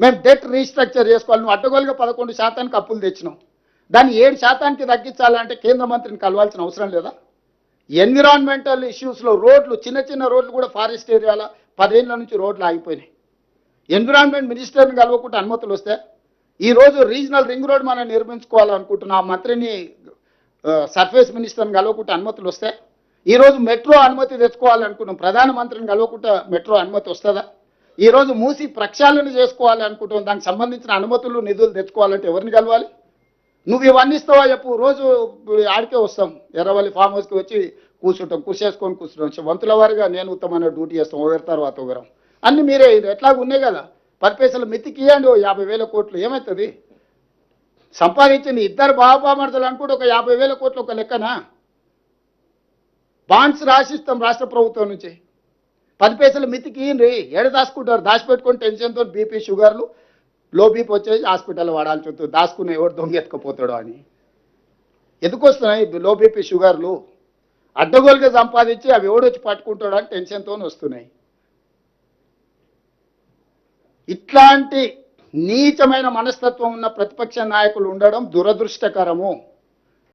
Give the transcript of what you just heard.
మేము debt restructure చేసుకోవాలి. నువ్వు అడ్డగోలుగా 11% అప్పులు తెచ్చినావు. దాన్ని 7% తగ్గించాలంటే కేంద్ర మంత్రిని కలవాల్సిన అవసరం లేదా? ఎన్విరాన్మెంటల్ ఇష్యూస్లో రోడ్లు, చిన్న చిన్న రోడ్లు కూడా ఫారెస్ట్ ఏరియాలో 10 ఏళ్ళ నుంచి రోడ్లు ఆగిపోయినాయి. ఎన్విరాన్మెంట్ మినిస్టర్ని కలవకుండా అనుమతులు వస్తే ఈరోజు రీజనల్ రింగ్ రోడ్ మనం నిర్మించుకోవాలనుకుంటున్న ఆ మంత్రిని సర్ఫేస్ మినిస్టర్ని కలవకుండా అనుమతులు వస్తే, ఈరోజు మెట్రో అనుమతి తెచ్చుకోవాలనుకున్నాం, ప్రధానమంత్రిని కలవకుండా మెట్రో అనుమతి వస్తుందా? ఈరోజు మూసి ప్రక్షాళన చేసుకోవాలనుకుంటున్నాం, దానికి సంబంధించిన అనుమతులు నిధులు తెచ్చుకోవాలంటే ఎవరిని కలవాలి? నువ్వు ఇవన్నీ ఇస్తావా చెప్పు? రోజు ఆడికే వస్తాం, ఎర్రవల్లి ఫామ్ హౌస్కి వచ్చి కూర్చుంటాం, కూర్చుంటాం. వంతుల వారిగా నేను ఉత్తమైన డ్యూటీ చేస్తాం, ఒకరి తర్వాత ఒకరం. అన్నీ మీరే ఎట్లాగ ఉన్నాయి కదా. 10 పైసలు మితికి ఇవ్వండి, 50,000 కోట్లు ఏమవుతుంది? సంపాదించింది ఇద్దరు బాబామర్దలు అనుకుంటే ఒక 50,000 కోట్లు ఒక లెక్కనా? బాండ్స్ రాసిస్తాం రాష్ట్ర ప్రభుత్వం నుంచి. 10 పైసలు మితికి ఇయ్యండి, ఏడ దాచుకుంటారు? దాచిపెట్టుకొని టెన్షన్తో బీపీ షుగర్లు లో బీపీ వచ్చేసి హాస్పిటల్ వాడాల్సి వస్తుంది, దాచుకుని ఎవరు దొంగ ఎత్తుకపోతాడో అని. ఎందుకు వస్తున్నాయి లో బీపీ షుగర్లు? అడ్డగోలుగా సంపాదించి అవి ఎవడొచ్చి పట్టుకుంటాడు అని టెన్షన్తో వస్తున్నాయి. ఇట్లాంటి నీచమైన మనస్తత్వం ఉన్న ప్రతిపక్ష నాయకులు ఉండడం దురదృష్టకరము.